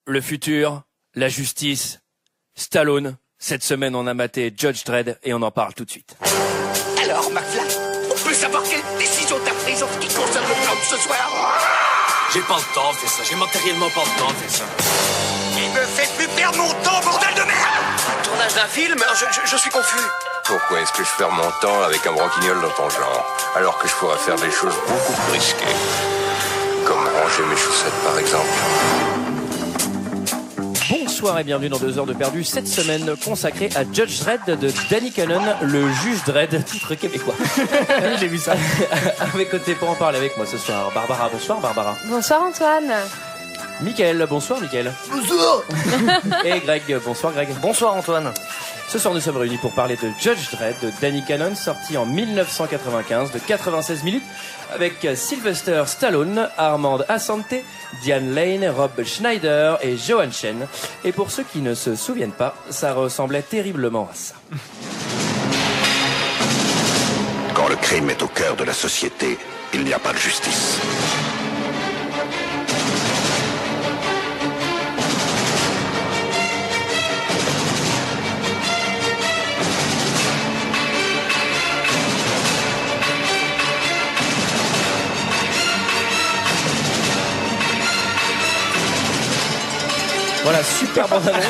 le futur, la justice, Stallone. Cette semaine, on a maté Judge Dredd et on en parle tout de suite. Alors, McFly, on peut savoir quelle décision t'as prise en ce qui concerne le plan de ce soir? J'ai pas le temps de faire ça, j'ai matériellement pas le temps de faire ça. Il me fait plus perdre mon temps, bordel de merde! Tournage d'un film? Je suis confus. Pourquoi est-ce que je perds mon temps avec un branquignol dans ton genre, alors que je pourrais faire des choses beaucoup plus risquées? Comme ranger mes chaussettes, par exemple. Bonsoir et bienvenue dans 2 heures de perdu, cette semaine consacrée à Judge Dredd de Danny Cannon, le juge Dredd, titre québécois. J'ai vu ça. À mes côtés pour en parler avec moi ce soir, Barbara. Bonsoir Barbara. Bonsoir Antoine. Mickaël, bonsoir Mickaël. Bonsoir. Et Greg, bonsoir Greg. Bonsoir Antoine. Ce soir nous sommes réunis pour parler de Judge Dredd de Danny Cannon, sorti en 1995 de 96 minutes avec Sylvester Stallone, Armand Assante, Diane Lane, Rob Schneider et Joan Chen. Et pour ceux qui ne se souviennent pas, ça ressemblait terriblement à ça. Quand le crime est au cœur de la société, il n'y a pas de justice. Voilà, super bonne annonce.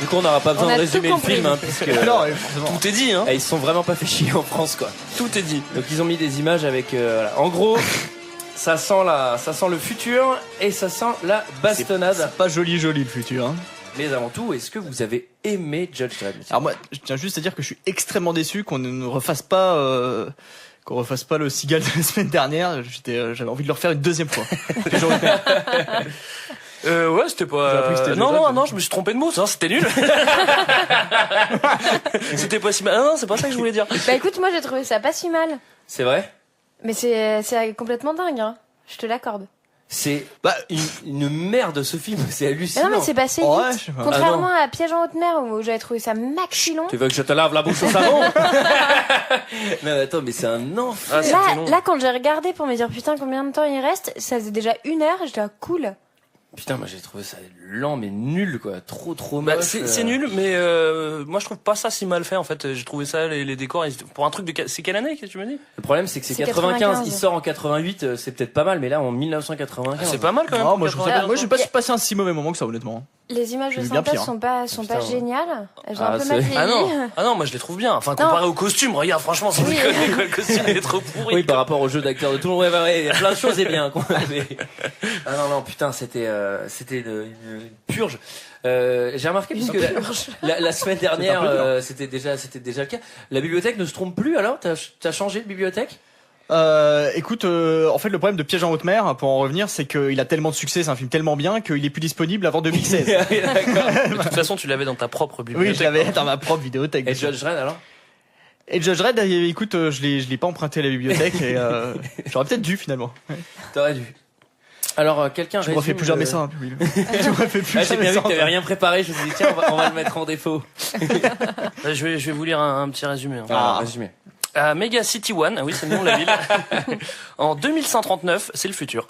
Du coup, on n'aura pas besoin de résumer le film, hein, puisque Non, tout est dit. Hein. Ils se sont vraiment pas fait chier en France, quoi. Tout est dit. Donc ils ont mis des images avec. Voilà. En gros, ça sent le futur et ça sent la bastonnade. c'est pas joli le futur. Hein. Mais avant tout, est-ce que vous avez aimé Judge Dredd? Alors moi, je tiens juste à dire que je suis extrêmement déçu qu'on ne refasse pas. Qu'on refasse pas le Seagal de la semaine dernière. J'avais envie de le refaire une deuxième fois. Ouais, c'était pas... Non, je me suis trompé de mot, ça, c'était nul. C'était pas si mal. Non, c'est pas ça que je voulais dire. Bah écoute, moi j'ai trouvé ça pas si mal. C'est vrai? Mais c'est complètement dingue, hein. Je te l'accorde. C'est une merde ce film, c'est hallucinant. Mais non, mais c'est passé Ouais, vite. je sais pas. Contrairement à Piège en haute mer où j'avais trouvé ça maxi long. Tu veux que je te lave la bouche au savon? Mais attends, mais c'est un enfer. Ah, c'était long. Là, quand j'ai regardé pour me dire putain combien de temps il reste, ça faisait déjà 1 heure, j'étais cool. Putain, moi j'ai trouvé ça lent mais nul, quoi. Trop moche. C'est nul, mais moi je trouve pas ça si mal fait en fait. J'ai trouvé ça, les décors, pour un truc de... C'est quelle année que tu me dis? Le problème c'est que c'est C'est 95, il sort en 88, c'est peut-être pas mal, mais là en 1995. C'est pas mal quand même. Non, moi j'ai pas Yeah. passé un si mauvais moment que ça honnêtement. Les images de J'ai vu bien synthèse pire. sont Putain, pas ouais. géniales. Elles ont Ah, un peu c'est- mal vieilli. Ah non, moi je les trouve bien. Enfin, comparé au costume, regarde, franchement, sans Oui. déconner, quoi, le costume il est trop pourri. Oui, par rapport au jeu d'acteur de tout le monde, ouais, il y a plein de choses et bien. Quoi. Mais... Ah non, putain, c'était une purge. J'ai remarqué puisque la semaine dernière, c'était déjà le cas. La bibliothèque ne se trompe plus alors? T'as changé de bibliothèque? Écoute, en fait, le problème de Piège en haute mer, pour en revenir, c'est qu'il a tellement de succès, c'est un film tellement bien qu'il est plus disponible avant 2016. De toute façon, tu l'avais dans ta propre bibliothèque. Oui, je l'avais dans ma propre vidéothèque. Et Judge Dredd alors? Et Judge Dredd, écoute, je l'ai pas emprunté à la bibliothèque et j'aurais peut-être dû finalement. T'aurais dû. Alors, quelqu'un Je ne refais plus jamais ça. Hein, je refais plus J'ai jamais bien vu ça. que t'avais rien préparé, je me suis dit tiens, on va le mettre en défaut. Je vais vous lire un petit résumé. Hein. Résumé. À Mega City One, ah oui, c'est le nom de la ville. En 2139, c'est le futur.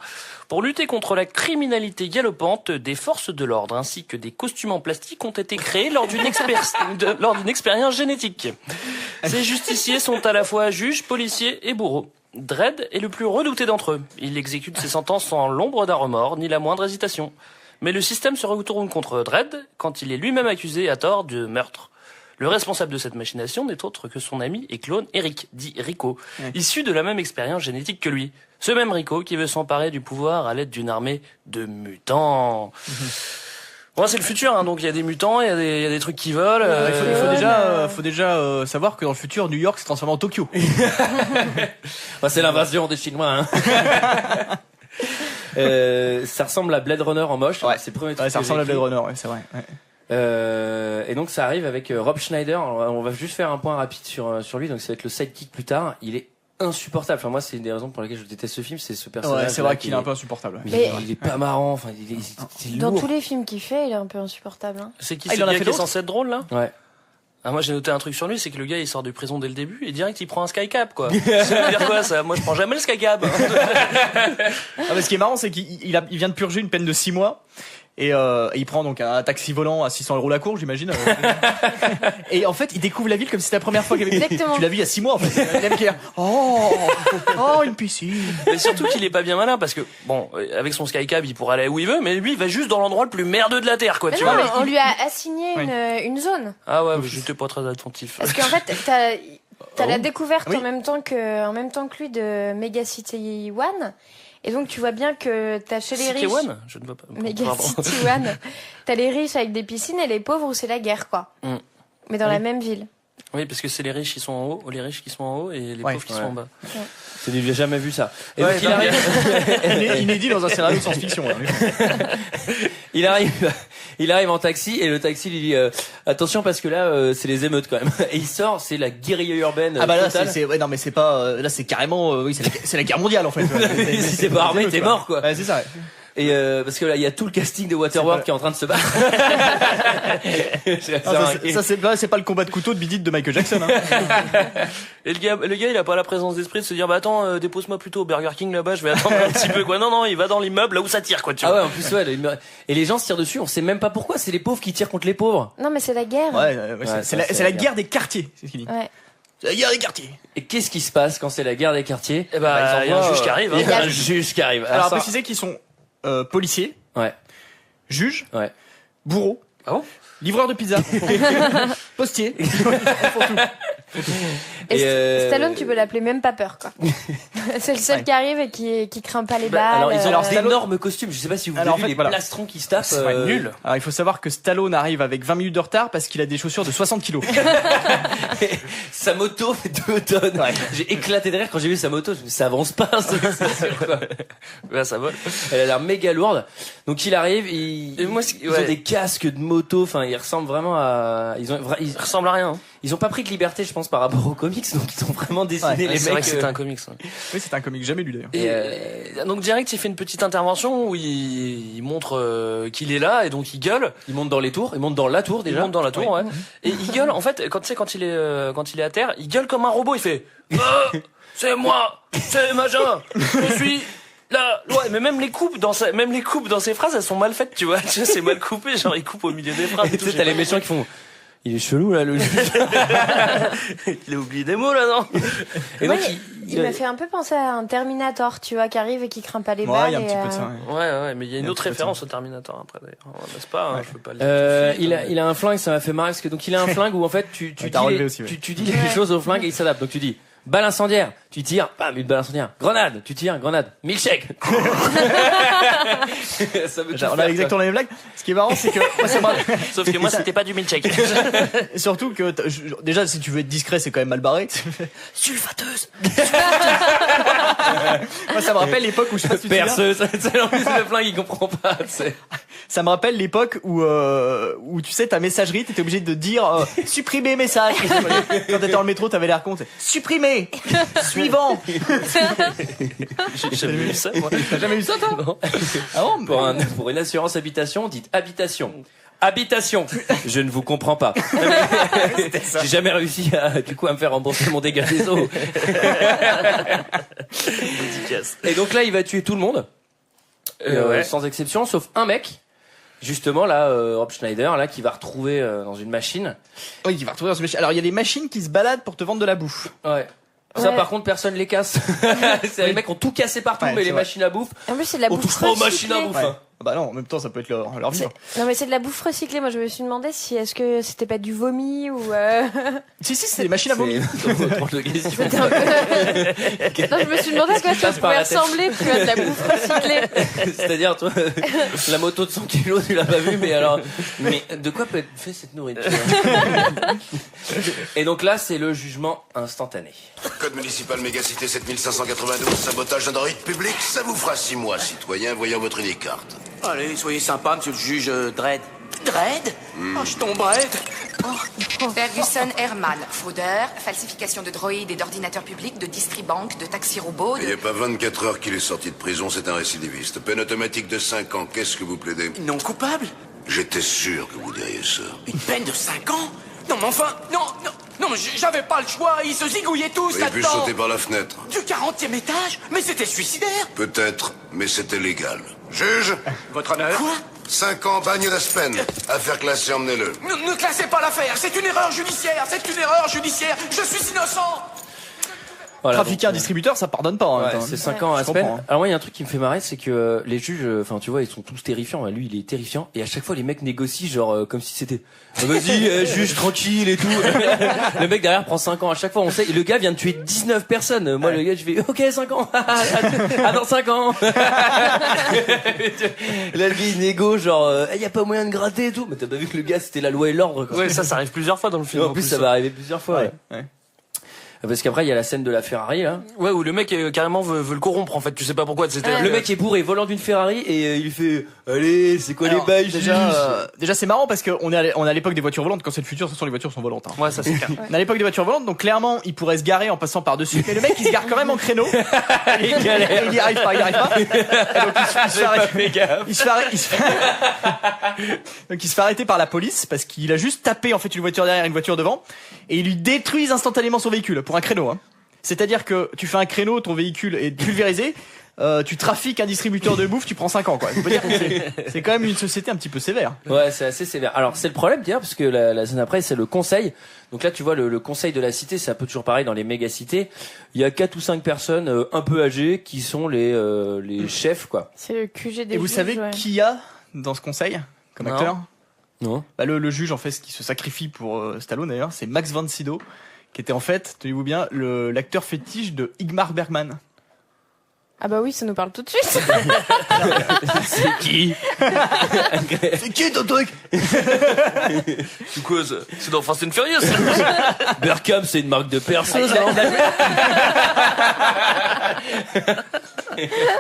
Pour lutter contre la criminalité galopante, des forces de l'ordre ainsi que des costumes en plastique ont été créés lors d'une expérience génétique. Ces justiciers sont à la fois juges, policiers et bourreaux. Dredd est le plus redouté d'entre eux. Il exécute ses sentences sans l'ombre d'un remords ni la moindre hésitation. Mais le système se retourne contre Dredd quand il est lui-même accusé à tort de meurtre. Le responsable de cette machination n'est autre que son ami et clone Eric, dit Rico, issu de la même expérience génétique que lui. Ce même Rico qui veut s'emparer du pouvoir à l'aide d'une armée de mutants. Bon, c'est le futur, hein, donc il y a des mutants, il y a des trucs qui volent. Il faut déjà savoir que dans le futur, New York s'est transformé en Tokyo. C'est l'invasion des Chinois. Hein. Ça ressemble à Blade Runner en moche. Ouais. C'est le premier truc Ouais, ça que ressemble à j'ai Blade écrit. Runner, ouais, c'est vrai. Ouais. Et donc ça arrive avec Rob Schneider. Alors, on va juste faire un point rapide sur lui. Donc ça va être le sidekick plus tard. Il est insupportable. Enfin moi c'est une des raisons pour lesquelles je déteste ce film, c'est ce personnage. Ouais, c'est vrai qu'il est un peu insupportable. Mais il est pas marrant. Enfin c'est Dans lourd. tous les films qu'il fait, il est un peu insupportable. Hein. C'est qui Ah, c'est il en le a gars fait qui est d'autres censé être drôle là? Ouais. Ah, moi j'ai noté un truc sur lui, c'est que le gars il sort de prison dès le début et direct il prend un skycap quoi. Ça veut dire quoi ça? Moi je prends jamais le skycap. Ce qui est marrant, c'est qu'il vient de purger une peine de 6 mois. Et il prend donc un taxi volant à 600 € la cour, j'imagine. Et en fait, il découvre la ville comme si c'était la première fois qu'il avait. Exactement. Tu l'as vu il y a 6 mois en fait. Il aime dire une piscine. Mais surtout qu'il est pas bien malin parce que bon, avec son skycap il pourrait aller où il veut, mais lui il va juste dans l'endroit le plus merdeux de la terre quoi. Mais Tu non, vois. mais on lui a assigné une zone. Ah ouais, mais j'étais pas très attentif. Parce qu'en fait, t'as la découverte Oui. en même temps que lui de Mega City One. Et donc tu vois bien que t'as chez les City riches. One, je ne vois pas. Mega Pardon. City One. T'as les riches avec des piscines et les pauvres où c'est la guerre, quoi. Mm. Mais dans la même ville. Oui, parce que c'est les riches qui sont en haut, les riches qui sont en haut et les pauvres qui sont en bas. Je n'ai jamais vu ça. Et Ouais, donc, il arrive, inédit dans un scénario de science-fiction. il arrive en taxi et le taxi lui dit attention parce que là c'est les émeutes quand même. Et il sort, c'est la guérilla urbaine. Ah bah là, totale. non mais c'est pas, là c'est carrément, oui c'est la guerre mondiale en fait. Si c'est pas armé, t'es mort quoi. Ouais, c'est ça. Ouais. Et parce que là il y a tout le casting de Waterworld qui est en train de se battre. C'est pas le combat de couteau de Bidit de Michael Jackson. Et le gars, il a pas la présence d'esprit de se dire, bah attends, dépose-moi plutôt au Burger King là-bas, je vais attendre un petit peu quoi. Non, il va dans l'immeuble là où ça tire quoi. Tu vois. Ah ouais, en plus et les gens se tirent dessus, on sait même pas pourquoi, c'est les pauvres qui tirent contre les pauvres. Non, mais c'est la guerre. C'est la guerre des quartiers, c'est ce qu'il dit. Ouais. C'est la guerre des quartiers. Et qu'est-ce qui se passe quand c'est la guerre des quartiers? Eh bah, il y a un juge qui arrive. Il y a Hein. un juge qui arrive. Alors à ça- préciser qu'ils sont policiers, Ouais. juges, Ouais. bourreaux, Ah bon? livreurs de pizza, postiers. Et Stallone, tu peux l'appeler même pas peur, quoi. C'est le seul qui arrive et qui craint pas les balles. Alors ils ont leurs Stallone- énormes costumes, je sais pas si vous Alors, avez en vu fait, les voilà. plastrons qui se tapent. C'est pas nul. Alors il faut savoir que Stallone arrive avec 20 minutes de retard parce qu'il a des chaussures de 60 kilos. Sa moto fait 2 tonnes. Ouais. J'ai éclaté de rire quand j'ai vu sa moto, je me suis dit, ça avance pas, c'est sûr, quoi. Ouais, ça vole. Elle a l'air méga lourde. Donc il arrive, Et moi, ils ont des casques de moto, enfin ils ressemblent vraiment à... Il ressemble à rien. Hein. Ils ont pas pris de liberté, je pense, par rapport aux comics, donc ils ont vraiment dessiné les C'est mecs. vrai que c'était un comics. Hein. Oui, c'est un comic jamais lu d'ailleurs. Et donc direct, il fait une petite intervention où il montre qu'il est là et donc il gueule. Ils montent dans les tours, ils montent dans la tour Il déjà. monte dans la tour, ouais. Et il gueule. En fait, quand il est à terre, il gueule comme un robot. Il fait c'est moi, c'est machin, je suis là. Ouais, mais même les coupes dans ses phrases, elles sont mal faites, tu vois. Tu sais, c'est mal coupé, genre il coupe au milieu des phrases. Et tu sais, t'as les méchants qui font... Il est chelou là le juge. Il a oublié des mots là, non? Et Ouais, donc il m'a fait un peu penser à un Terminator, tu vois, qui arrive et qui craint pas les Ouais, balles. il y a un et, petit peu de ça. Ouais. Ouais, mais il y a une autre référence au Terminator après d'ailleurs, n'est-ce pas? Hein, je peux pas le dire. il a un flingue, ça m'a fait marrer parce que donc il a un flingue où en fait tu Ouais, dis t'as relevé les, aussi, ouais. tu dis les choses au flingue et il s'adapte. Donc tu dis balle incendiaire, tu tires, bam, une balle incendiaire. Grenade, tu tires, grenade. Milkshake. Ça veut tout On a faire, exactement la même blague. Ce qui est marrant, c'est que moi, ça m'a- Sauf que moi, c'était pas du milkshake. Et surtout que déjà si tu veux être discret, c'est quand même mal barré. Sulfateuse. Moi, ça me rappelle l'époque où je sais pas si tu te souviens, Perceuse, c'est en plus le flingue il comprend pas. C'est... ça me rappelle l'époque où tu sais ta messagerie, t'étais obligé de dire supprimer message. Quand t'étais dans le métro, t'avais l'air con. Supprimer. Suivant. J'ai jamais vu ça, moi. T'as jamais vu ça toi? Non. Ah bon? Pour une assurance habitation, dites habitation. Habitation. Je ne vous comprends pas. J'ai jamais réussi à me faire rembourser mon dégât des eaux. Dédicace. Et donc là, il va tuer tout le monde. Ouais. Sans exception, sauf un mec. Justement, là, Rob Schneider, là, qui va retrouver dans une machine. Oui, il va retrouver dans ce machine. Alors il y a des machines qui se baladent pour te vendre de la bouffe. Ouais. Ça, Ouais. par contre, personne les casse. Les mecs ont tout cassé partout, Ouais, mais c'est les vrai. machines à bouffe, En plus, c'est de la on bouffe touche pas aux recyclée. machines à bouffe. hein. Ah bah non, en même temps, ça peut être leur vie. Non, mais c'est de la bouffe recyclée. Moi, je me suis demandé si est-ce que c'était pas du vomi ou. Si, c'est des machines à vomir. C'est trop de questions. C'était un peu- Non, je me suis demandé à quoi ça passe par pouvait la tête. ressembler, tu vois, de la bouffe recyclée. C'est-à-dire, toi, la moto de 100 kilos, tu l'as pas vue, mais alors, mais de quoi peut être fait cette nourriture? Et donc là, c'est le jugement instantané. Code municipal mégacité 7592, sabotage d'un droïde public, ça vous fera 6 mois, citoyen, voyant votre unique carte. Allez, soyez sympa, monsieur le juge Dredd. Dredd Oh, je tomberai. Ferguson Herman, fraudeur, falsification de droïdes et d'ordinateurs publics, de distribank, de taxi-robots, Il n'y a pas 24 heures qu'il est sorti de prison, c'est un récidiviste. Peine automatique de 5 ans, qu'est-ce que vous plaidez? Non coupable J'étais sûr que vous diriez ça. Une peine de 5 ans Non, mais enfin, non, mais j'avais pas le choix, ils se zigouillaient tous Il a pu là-dedans. sauter par la fenêtre. Du 40e étage? Mais c'était suicidaire. Peut-être, mais c'était légal. Juge, Votre honneur? Quoi? 5 ans bagne d'Aspen. Affaire classée, emmenez-le. Ne classez pas l'affaire, c'est une erreur judiciaire, je suis innocent. Voilà, Trafiquer un donc, distributeur, ça pardonne pas. Ouais, c'est 5 ans à Je comprends, Aspen. hein. Alors moi, il y a un truc qui me fait marrer, c'est que les juges, enfin tu vois, ils sont tous terrifiants. Lui, il est terrifiant. Et à chaque fois, les mecs négocient, genre comme si c'était vas-y, juge tranquille et tout. Le mec derrière prend 5 ans à chaque fois. On sait. Et le gars vient de tuer 19 personnes. Moi, le gars, je fais ok 5 ans. Ah dans 5 ans. Là, le gars, il négo, genre y a pas moyen de gratter et tout. Mais t'as pas vu que le gars, c'était la loi et l'ordre. Quoi. Ouais, ça arrive plusieurs fois dans le film. En plus, ça va arriver plusieurs fois. Ouais. Parce qu'après il y a la scène de la Ferrari là. Ouais, où le mec carrément veut le corrompre en fait. Tu sais pas pourquoi. C'était Le mec est bourré, volant d'une Ferrari et il fait allez, c'est quoi les bails Déjà c'est marrant parce qu'on est à l'époque des voitures volantes. Quand c'est le futur, ce sont les voitures sont volantes. Hein. Ouais, ça c'est clair. On est à l'époque des voitures volantes, donc clairement il pourrait se garer en passant par dessus. Mais le mec il se gare quand même en créneau. Et il y arrive pas. Et donc il se fait arrêter par la police parce qu'il a juste tapé en fait une voiture derrière, une voiture devant, et ils lui détruisent instantanément son véhicule pour un créneau. Hein. C'est-à-dire que tu fais un créneau, ton véhicule est pulvérisé. Tu trafiques un distributeur de bouffe, tu prends 5 ans quoi. On peut dire que c'est quand même une société un petit peu sévère. Ouais, c'est assez sévère. Alors c'est le problème d'ailleurs parce que la scène après c'est le conseil. Donc là tu vois le conseil de la cité, c'est un peu toujours pareil dans les méga cités. Il y a 4 ou 5 personnes un peu âgées qui sont les chefs quoi. C'est le QG des Et vous juges, savez ouais. qui y a dans ce conseil comme Non. acteur? Non. Bah le juge en fait qui se sacrifie pour Stallone d'ailleurs, c'est Max von Sydow qui était en fait, tenez-vous bien, l'acteur fétiche de Ingmar Bergman. Ah bah oui, ça nous parle tout de suite. C'est qui? C'est qui ton truc? Du coup, c'est dans Fast and Furious. Berkham, c'est une marque de perceuse.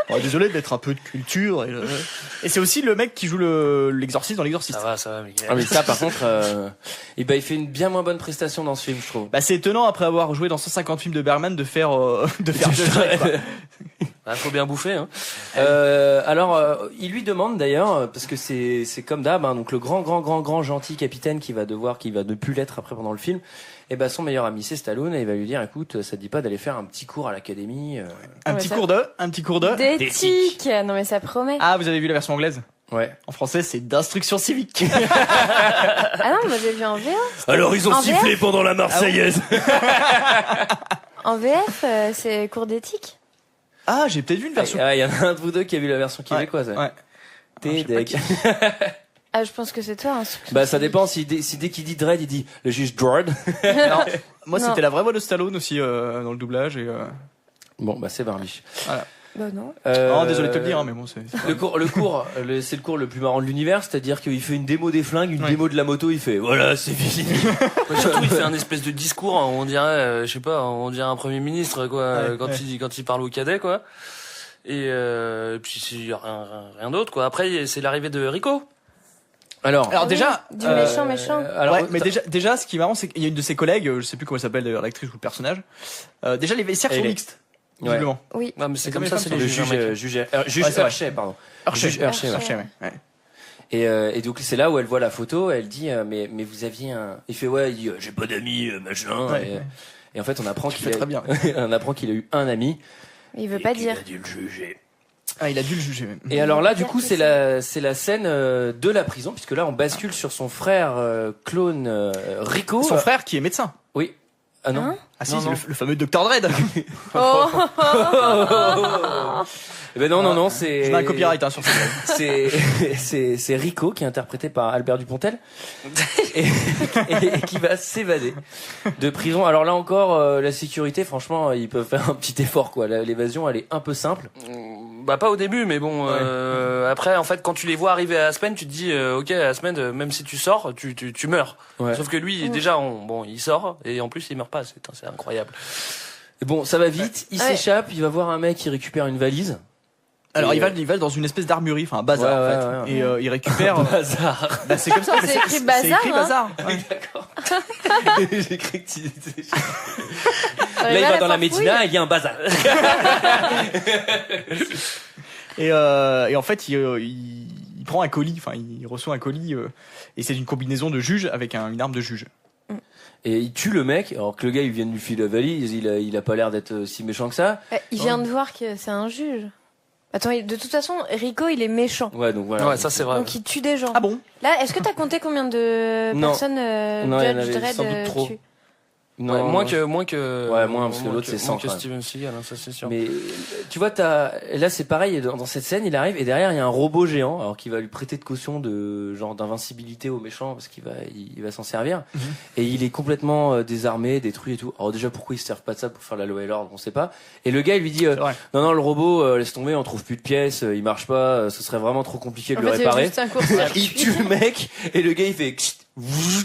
Oh, désolé d'être un peu de culture. Et c'est aussi le mec qui joue l'exorciste dans l'exorciste. Ça va, Miguel. Ah mais ça par contre il fait une bien moins bonne prestation dans ce film je trouve. Bah c'est étonnant après avoir joué dans 150 films de Bergman de faire Judge Dredd, quoi. Bah, faut bien bouffer, hein. Alors il lui demande d'ailleurs parce que c'est comme d'hab hein, donc le grand gentil capitaine qui va ne plus l'être après pendant le film. Et ben son meilleur ami c'est Stallone et il va lui dire écoute ça te dit pas d'aller faire un petit cours à l'académie Un petit cours de D'éthique. Non mais ça promet. Ah, vous avez vu la version anglaise? Ouais. En français, c'est d'instruction civique. Ah non, moi j'ai vu en VF. Alors ils ont En sifflé pendant la Marseillaise. En VF, c'est cours d'éthique. Ah, j'ai peut-être vu une version. Il y en a un de vous deux qui a vu la version québécoise. Ouais. T'es deg. Ah, je pense que c'est toi. Hein, Bah ça dépend si dès qu'il dit Dredd il dit le juge Dredd. Non, moi Non. c'était la vraie voix de Stallone aussi dans le doublage et. Bon bah c'est Barbiche. Voilà. Bah non. Oh, désolé de te le dire, hein, mais bon c'est. C'est le cours le plus marrant de l'univers, c'est-à-dire qu'il fait une démo des flingues, une démo de la moto, il fait voilà c'est fini. Surtout, il fait un espèce de discours, hein, on dirait, je sais pas, on dirait un premier ministre, quoi, quand il parle au cadet, quoi. Et puis c'est rien d'autre, quoi. Après, c'est l'arrivée de Rico. Alors déjà. Du méchant. alors, Ouais, mais déjà, ce qui est marrant, c'est qu'il y a une de ses collègues, je sais plus comment elle s'appelle d'ailleurs, l'actrice ou le personnage. Déjà, les vestiaires sont mixtes, visiblement. Oui. Ouais, mais c'est comme comme ça, les c'est femmes les le juges. juge Ouais, c'est vrai. Hershey, pardon. Hershey. Juge Hershey, ouais. Hershey, ouais. Et donc c'est là où elle voit la photo, elle dit mais vous aviez un il fait ouais, il dit j'ai pas d'amis machin Ouais. et en fait on apprend qu'il fait très bien. on apprend qu'il a eu un ami. Il veut pas dire. Il a dû le juger. Ah, il a dû le juger même. Et alors là, du coup, c'est la scène de la prison, puisque là, on bascule sur son frère clone Rico. Son frère qui est médecin. Oui. Ah non. Hein Ah si, Non, c'est non. le fameux Dr Dredd. Oh. Eh ben non, c'est. Je mets un copyright sur ce c'est Rico qui est interprété par Albert Dupontel et qui va s'évader de prison. Alors là encore, la sécurité, franchement, ils peuvent faire un petit effort quoi. L'évasion, elle est un peu simple. Bah pas au début, mais bon. Après, en fait, quand tu les vois arriver à Aspen, tu te dis, ok, Aspen, même si tu sors, tu meurs. Ouais. Sauf que lui, déjà, il sort et en plus, il meurt pas. C'est incroyable. Et bon, ça va vite. Il Ouais. s'échappe. Il va voir un mec qui récupère une valise. Alors Et, il va dans une espèce d'armurerie, enfin un bazar Ouais, en fait, ouais, et il récupère. Bazar. Bah c'est comme ça. C'est mais écrit bazar, C'est écrit hein. bazar. Ouais. D'accord. J'ai cru que tu disais. Ça Là, il va dans la farfouille. médina, il y a un bazar. Et en fait, il prend un colis, enfin, il reçoit un colis, et c'est une combinaison de juge avec une arme de juge. Et il tue le mec, alors que le gars il vient de lui filer la valise, il a pas l'air d'être si méchant que ça. Il vient de voir que c'est un juge. Attends, de toute façon, Rico, il est méchant. Ouais, donc voilà. Ouais, ça c'est vrai. Donc il tue des gens. Ah bon? Là, est-ce que t'as compté combien de Non. personnes Non, il y en Judge avait Dredd sans doute trop. tue? Non, Ouais, moins que Ouais, moins, parce que l'autre, c'est 100, moins que quand même. Steven Seagal, hein, ça c'est sûr. Mais tu vois, là c'est pareil, dans cette scène il arrive et derrière il y a un robot géant, alors qui va lui prêter de caution de genre d'invincibilité aux méchants parce qu'il va s'en servir. Et il est complètement désarmé, détruit et tout. Alors déjà pourquoi ils se servent pas de ça pour faire la loi et l'ordre, on sait pas. Et le gars il lui dit non le robot laisse tomber, on trouve plus de pièces, il marche pas, ce serait vraiment trop compliqué de le réparer. Il tue le mec et le gars il fait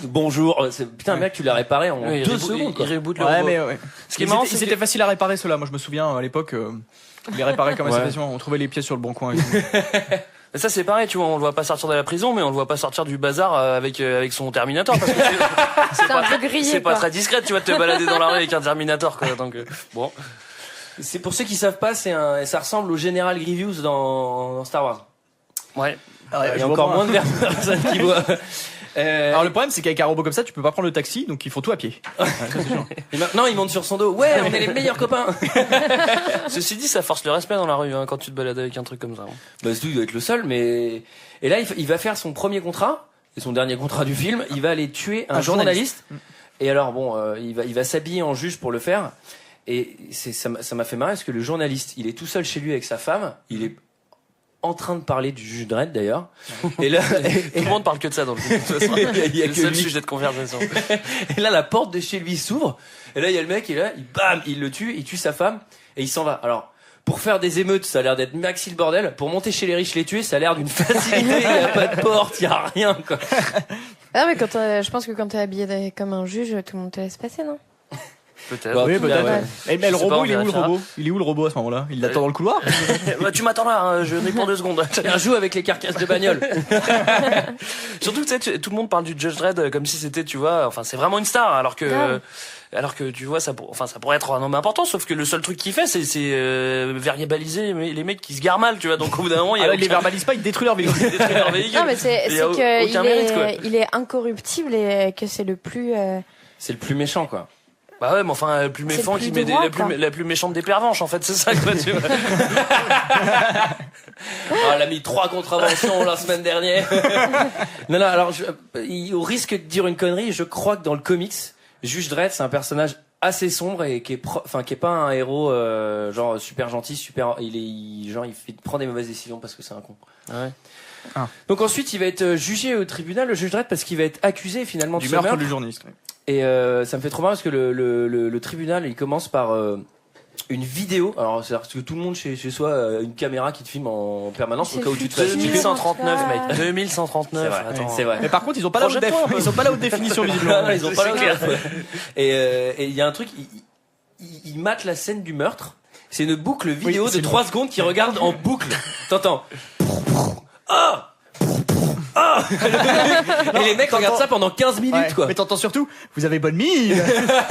bonjour. Putain mec tu l'as réparé en 2 secondes quoi. Il reboot le Ouais, robot. mais ouais. Ce qui est marrant, c'est c'était que- facile à réparer ceux-là. Moi, je me souviens à l'époque, ils les réparaient comme assez facilement. On trouvait les pièces sur le bon coin. Et tout. Mais ça c'est pareil, tu vois, on le voit pas sortir de la prison, mais on le voit pas sortir du bazar avec son Terminator parce que C'est un peu grillé. c'est pas quoi. très discret, tu vois, de te balader dans la rue avec un Terminator quoi. Donc bon. C'est pour ceux qui savent pas, ça ressemble au Général Grievous dans Star Wars. Ouais. Il y a encore moins de personnes qui voient. Alors le problème, c'est qu'avec un robot comme ça, tu peux pas prendre le taxi, donc il faut tout à pied. Ouais, ça, c'est sûr. Et maintenant, il monte sur son dos. Ouais, on est les meilleurs copains. Ceci dit, ça force le respect dans la rue hein, quand tu te balades avec un truc comme ça. Hein. Bah, c'est tout, il doit être le seul, mais. Et là, il va faire son premier contrat, et son dernier contrat du film. Il va aller tuer un journaliste. Et alors, bon, il va s'habiller en juge pour le faire. Et ça m'a fait marrer parce que le journaliste, il est tout seul chez lui avec sa femme. Il est en train de parler du juge Dredd d'ailleurs. Et là, Tout le monde parle que de ça dans le film. De toute façon. Il y a C'est le que seul lui. sujet de conversation. Et là, la porte de chez lui s'ouvre. Et là, il y a le mec, et là, il le tue, il tue sa femme, et il s'en va. Alors, pour faire des émeutes, ça a l'air d'être maxi le bordel. Pour monter chez les riches, les tuer, ça a l'air d'une facilité. Il y a pas de porte, il y a rien, quoi. Ah, mais je pense que quand t'es habillé comme un juge, tout le monde te laisse passer, non? Peut-être. Bah, Oui, peut-être. ouais. Et mais le Je sais pas, robot, on il est où le vérifiera. robot? Il est où le robot à ce moment-là? Il l'attend dans le couloir? Bah, tu m'attends là, hein, je vais pour 2 secondes. Tiens, joue avec les carcasses de bagnole. Surtout que tu sais, tout le monde parle du Judge Dredd comme si c'était, tu vois, enfin c'est vraiment une star, alors que tu vois ça pourrait être un homme important, sauf que le seul truc qu'il fait c'est verbaliser les mecs qui se garent mal, tu vois. Donc au bout d'un moment il y a Il les verbalise pas, il détruit leur véhicule. leur véhicule. Non, mais c'est Il y a aucun qu'il mérite, quoi. il est incorruptible et que c'est le plus. C'est le plus méchant, quoi. Bah ouais, mais enfin le plus C'est méchant le plus qui met droit, quoi. la plus méchante des pervenches en fait, c'est ça quoi, tu vois. Elle a mis 3 contraventions la semaine dernière. Non, alors, au risque de dire une connerie, je crois que dans le comics, Juge Dredd, c'est un personnage assez sombre et qui est pas un héros genre super gentil, il prend des mauvaises décisions parce que c'est un con. Ouais. Ah. Donc ensuite, il va être jugé au tribunal, le Juge Dredd, parce qu'il va être accusé finalement Du de ce meurtre meurtre. du journaliste. Ouais. Et ça me fait trop marrer parce que le tribunal, il commence par une vidéo. Alors, c'est-à-dire que tout le monde chez soi a une caméra qui te filme en permanence au cas où tu te fasses tuer. 2139 Ah. mec, 2139. C'est vrai, Attends. c'est vrai. Mais par contre, ils ont pas la haute Projette-toi un peu. ils ont pas la haute définition visiblement. Non, ils ont pas C'est la clair. Et il y a un truc, il mate la scène du meurtre. C'est une boucle vidéo Oui, c'est de 3 secondes qui regarde en boucle. T'entends? Ah! Ah! Et les mecs regardent ça pendant 15 minutes, Ouais. quoi. Mais t'entends surtout, vous avez bonne mine.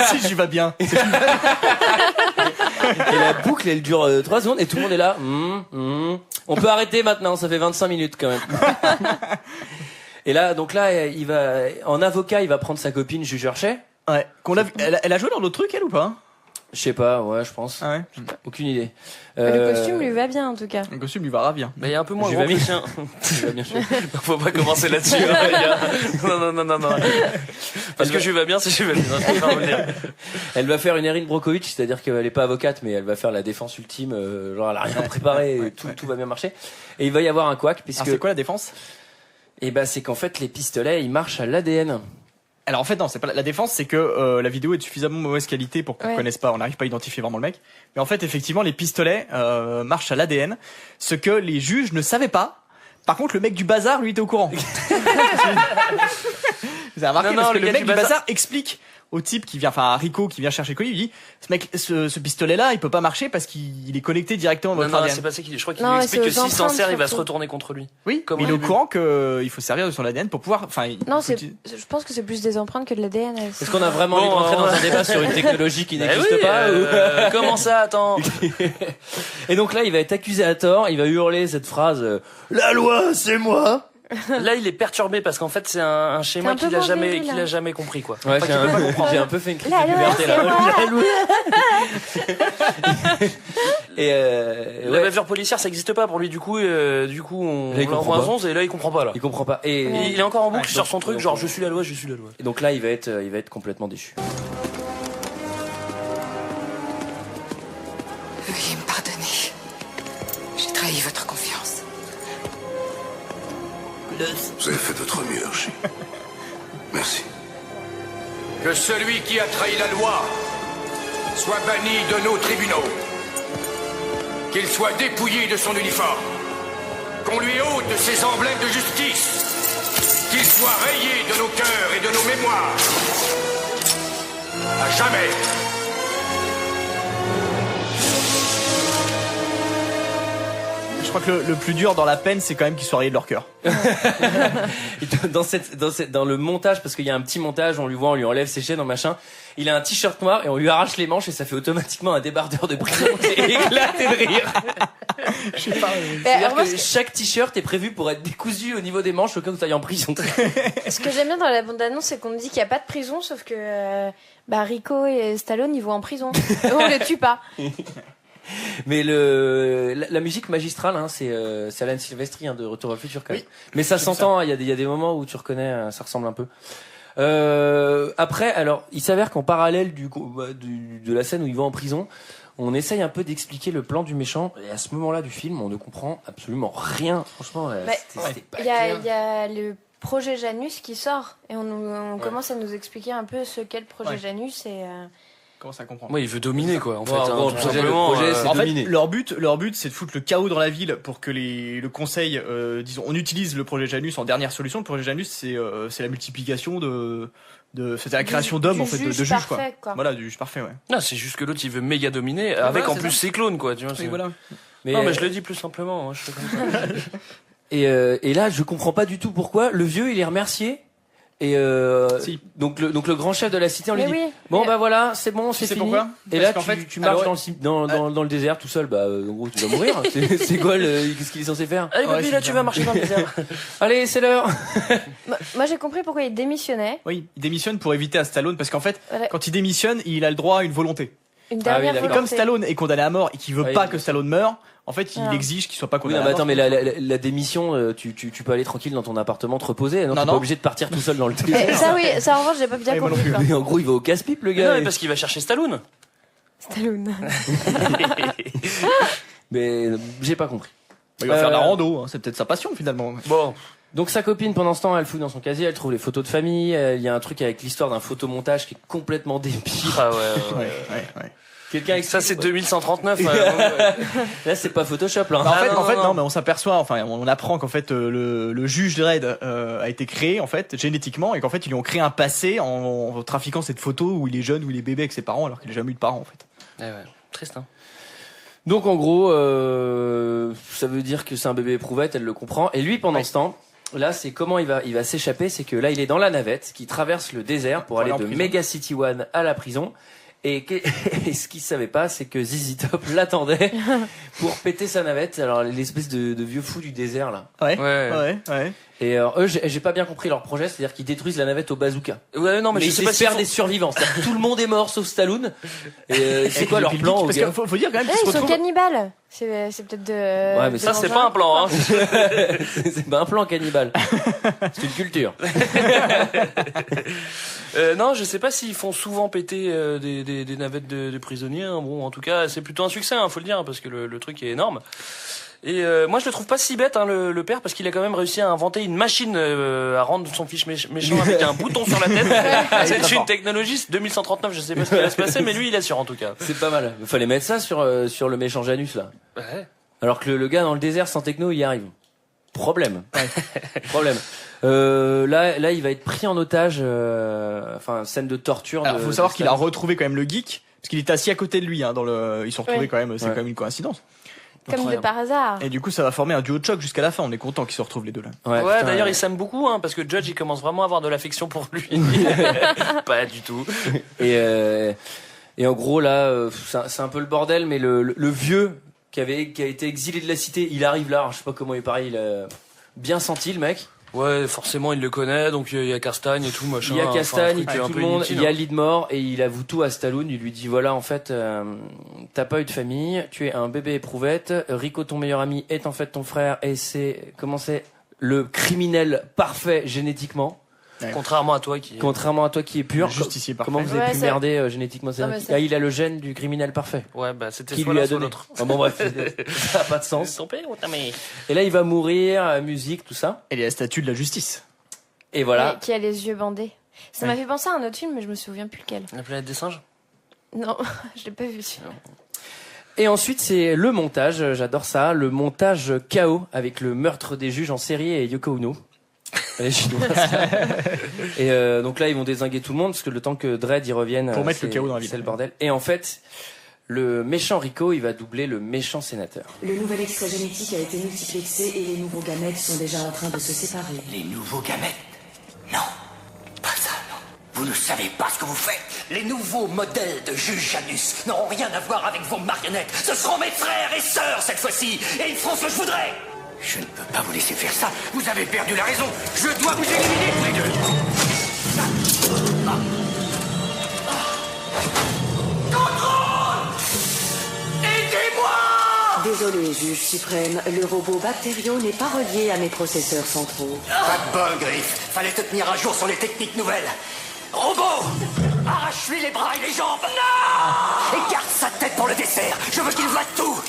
Si, j'y vais bien. Et la boucle, elle dure 3 secondes et tout le monde est là. On peut arrêter maintenant, ça fait 25 minutes quand même. Et là, donc là, en avocat, il va prendre sa copine Juge Hershey. Ouais. Elle a joué dans d'autres trucs, elle ou pas? Je sais pas, ouais, je pense. Ah ouais. Aucune idée. Le costume lui va bien en tout cas. Le costume lui va ravir. Mais il y a un peu moins J'ai gros pas que le mis. sien. Il va bien sûr. Faut pas commencer là-dessus, hein, les gars. Non. Parce que je vais bien, si je vais bien. Je préfère vous le dire. Elle va faire une Erin Brockovich, c'est-à-dire qu'elle est pas avocate, mais elle va faire la défense ultime. Genre, elle a rien préparé, et tout va bien marcher. Et il va y avoir un couac, Alors puisque. c'est quoi la défense? Et ben, c'est qu'en fait, les pistolets, ils marchent à l'ADN. Alors en fait non, c'est pas la défense, c'est que la vidéo est de suffisamment mauvaise qualité pour qu'on connaisse pas, on n'arrive pas à identifier vraiment le mec. Mais en fait effectivement les pistolets marchent à l'ADN, ce que les juges ne savaient pas. Par contre le mec du bazar lui était au courant. Vous avez remarqué Non, parce que le le gars mec du du bazar bazar explique au type qui vient, enfin à Rico qui vient chercher Colis, il dit ce pistolet là il peut pas marcher parce qu'il est connecté directement à votre Non, ADN. c'est pas ça qu'il. Je crois qu'il Non, lui mais explique que c'est aux s'il s'en empreintes, sert, il va se surtout. retourner contre lui. Oui, Comme mais il est on au l'a vu. courant qu'il faut se servir de son ADN pour pouvoir. Enfin, Non, faut- je pense que c'est plus des empreintes que de l'ADN. Est-ce qu'on a vraiment envie de Bon, rentrer dans ouais. un débat sur une technologie qui Eh n'existe oui, pas comment ça, attends. Et donc là, il va être accusé à tort, il va hurler cette phrase La loi, c'est moi. Là, il est perturbé parce qu'en fait, c'est un schéma un peu qu'il a mauvais, là. jamais compris, quoi. Ouais, Enfin, qu'il peut pas comprendre. j'ai un peu fait une crise La de loi, puberté là. Et La bavure policière, ça existe pas pour lui. Du coup, on Là, il l'envoie à comprend 11 et là, il comprend pas, là. il comprend pas. Et, Il est encore en boucle Ouais, sur son truc, donc, genre, je suis la loi, je suis la loi. et donc là, il va être complètement déchu. Veuillez me pardonner. J'ai trahi votre confiance. Vous avez fait de votre mieux, Archie. Merci. Que celui qui a trahi la loi soit banni de nos tribunaux. Qu'il soit dépouillé de son uniforme. Qu'on lui ôte ses emblèmes de justice. Qu'il soit rayé de nos cœurs et de nos mémoires. À jamais. Je crois que le plus dur dans la peine, c'est quand même qu'ils soient rayés de leur cœur. Dans le montage, parce qu'il y a un petit montage, on lui lui enlève ses chaînes, machin. Il a un t-shirt noir et on lui arrache les manches et ça fait automatiquement un débardeur de prison. C'est éclaté de rire. C'est-à-dire que chaque t-shirt est prévu pour être décousu au niveau des manches au cas où tu ailles en prison. Ce que j'aime bien dans la bande-annonce, c'est qu'on me dit qu'il n'y a pas de prison, sauf que Rico et Stallone, ils vont en prison. Et on les tue pas. Mais la musique magistrale, hein, c'est Alan Silvestri, hein, de Retour au futur quand même. Oui, mais ça s'entend, il y a des moments où tu reconnais, ça ressemble un peu. Après, alors, il s'avère qu'en parallèle de la scène où ils vont en prison, on essaye un peu d'expliquer le plan du méchant, et à ce moment-là du film, on ne comprend absolument rien. Franchement, c'était pas Il clair. y a le projet Janus qui sort, et on commence à nous expliquer un peu ce qu'est le projet Janus, et... Comment ça comprendre? Ouais, il veut dominer, quoi, en fait. Bon, tout le projet, simplement, c'est En fait, dominer. leur but, c'est de foutre le chaos dans la ville pour que le conseil, disons, on utilise le projet Janus en dernière solution. Le projet Janus, c'est la multiplication c'était la création d'hommes, en fait, de juges, parfait, quoi. Voilà, du juge parfait, ouais. Non, c'est juste que l'autre, il veut méga dominer, avec en c'est plus ça. ses clones, quoi, tu vois. Oui, voilà. Non, mais je le dis plus simplement, hein, je fais comme ça. Et là, je comprends pas du tout pourquoi le vieux il est remercié. Et Si. donc le grand chef de la cité, on lui Mais dit oui. bon Mais- bah voilà, c'est bon, Tu c'est sais fini. pourquoi? Et Parce là qu'en tu, fait, tu marches alors- dans le désert tout seul, bah en gros tu vas mourir. C'est quoi qu'est-ce qu'il est censé faire? Allez, Ouais, papy, c'est là, tu bizarre. vas marcher dans le désert. Allez, c'est l'heure. Moi, j'ai compris pourquoi il démissionnait. Oui, il démissionne pour éviter à Stallone, parce qu'en fait, Voilà. quand il démissionne, il a le droit à une volonté. Une Ah oui, dernière d'accord. Et volonté. comme Stallone est condamné à mort et qu'il veut Ouais, pas il- que Stallone meure, en fait, il Ah. exige qu'il soit pas Oui, condamné non, mais à attends, mort. mais la démission, tu peux aller tranquille dans ton appartement te reposer. Non, t'es pas non. obligé de partir tout seul dans le Et désert. ça, oui, ça, en revanche, j'ai pas bien Ouais, moi non compris. plus. quoi. Mais en gros, il va au casse-pipe le Non, gars. mais parce qu'il va chercher Stallone. Stallone. Mais j'ai pas compris. Il va faire de la Euh, rando, hein, c'est peut-être sa passion finalement. Bon. Donc sa copine pendant ce temps elle fouille dans son casier, elle trouve les photos de famille, il y a un truc avec l'histoire d'un photomontage qui est complètement débile. Ah ouais. Ouais. Quelqu'un Ça, c'est 2139. Là c'est pas Photoshop là. Bah, Ah, non, mais on s'aperçoit, enfin, on apprend qu'en fait le juge Dredd a été créé en fait génétiquement et qu'en fait ils lui ont créé un passé en trafiquant cette photo où il est jeune, où il est bébé avec ses parents alors qu'il n'a jamais eu de parents en fait. Ouais, ouais. Triste, hein. Donc en gros ça veut dire que c'est un bébé éprouvette, elle le comprend. Et lui pendant ce temps, là c'est comment il va s'échapper, c'est que là il est dans la navette qui traverse le désert pour aller en de prison. Mega City One à la prison. Et ce qu'il savait pas, c'est que ZZ Top l'attendait pour péter sa navette. Alors l'espèce de vieux fou du désert là. Ouais. Et eux, j'ai pas bien compris leur projet, c'est-à-dire qu'ils détruisent la navette au bazooka. Ouais, non, mais je ils sais pas espèrent s'ils des font- survivants. C'est-à-dire que tout le monde est mort sauf Stallone. Et c'est quoi leur Et puis, plan au parce gars qu'il faut dire quand même Eh, qu'ils se ils sont retrouvent. cannibales. C'est peut-être de. Ouais, mais Ça, de c'est l'engin. pas un plan, hein. C'est pas un plan cannibale. C'est une culture. Non, je sais pas s'ils font souvent péter des navettes de prisonniers. Hein. Bon, en tout cas, c'est plutôt un succès, hein, faut le dire, parce que le truc est énorme. Et moi, je le trouve pas si bête, hein, le père, parce qu'il a quand même réussi à inventer une machine à rendre son fiche méchant avec un bouton sur la tête. C'est une technologie, c'est 2139, je sais pas ce qui va se passer, mais lui, il assure en tout cas. C'est pas mal. Il fallait mettre ça sur le méchant Janus là. Ouais. Alors que le gars dans le désert sans techno, il y arrive. Problème. Problème. Là, il va être pris en otage. Enfin, scène de torture. Alors, de- faut savoir de qu'il a Stallone. retrouvé quand même le geek parce qu'il était assis à côté de lui. Hein, ils sont retrouvés Ouais. quand même. C'est Ouais. quand même une coïncidence. Comme de par hasard. Et du coup, ça va former un duo de choc jusqu'à la fin. On est content qu'ils se retrouvent les deux là. Ouais, putain, d'ailleurs, il s'aime beaucoup, hein, parce que Judge, il commence vraiment à avoir de l'affection pour lui. Pas du tout. Et en gros là, c'est un peu le bordel, mais le vieux qui a été exilé de la cité, il arrive là. Alors, je sais pas comment il paraît, il a bien senti le mec. Ouais, forcément, il le connaît, donc il y a Castagne et tout, machin. Il y a Castagne, il enfin, un tue truc tout un le peu monde, inutile, il y a hein. Lidmore et il avoue tout à Stallone. Il lui dit voilà, en fait, t'as pas eu de famille, tu es un bébé éprouvette. Rico, ton meilleur ami, est en fait ton frère et c'est le criminel parfait génétiquement. Ouais. Contrairement à toi qui est pur. Le justicier parfait. Comment vous avez Ouais, pu ça- merder génétiquement Non, mais ça- il a le gène du criminel parfait. Ouais, bah c'était Qui soit lui a l'un, soit donné. l'autre. Oh, bon bref, ça n'a pas de sens. Ton père ou ta mère? Et là, il va mourir, musique, tout ça. Et il y a la statue de la justice. Et voilà. Ouais, qui a les yeux bandés. Ça Ouais. m'a fait penser à un autre film, mais je me souviens plus lequel. La planète des singes? Non, je l'ai pas vu celui-là. Et ensuite, c'est le montage. J'adore ça. Le montage KO avec le meurtre des juges en série et Yoko Ono. Elle est chinoise. Et donc là, ils vont dézinguer tout le monde parce que le temps que Dredd y revienne, Pour mettre le c'est- chaos dans la ville. c'est le bordel. Et en fait, le méchant Rico, il va doubler le méchant sénateur. Le nouvel extrait génétique a été multiplexé et les nouveaux gamètes sont déjà en train de se séparer. Les nouveaux gamètes? Non, pas ça, non. Vous ne savez pas ce que vous faites. Les nouveaux modèles de juge Janus n'auront rien à voir avec vos marionnettes. Ce seront mes frères et sœurs cette fois-ci, et ils feront ce que je voudrais. Je ne peux pas vous laisser faire ça. Vous avez perdu la raison. Je dois vous éliminer tous les deux. Contrôle! Aidez-moi! Désolé, juge suprême, le robot Bacterio n'est pas relié à mes processeurs centraux. Pas de bol, Griff. Fallait te tenir un jour sur les techniques nouvelles. Robot! Arrache-lui les bras et les jambes! Non! Et garde sa tête pour le dessert. Je veux qu'il voie tout.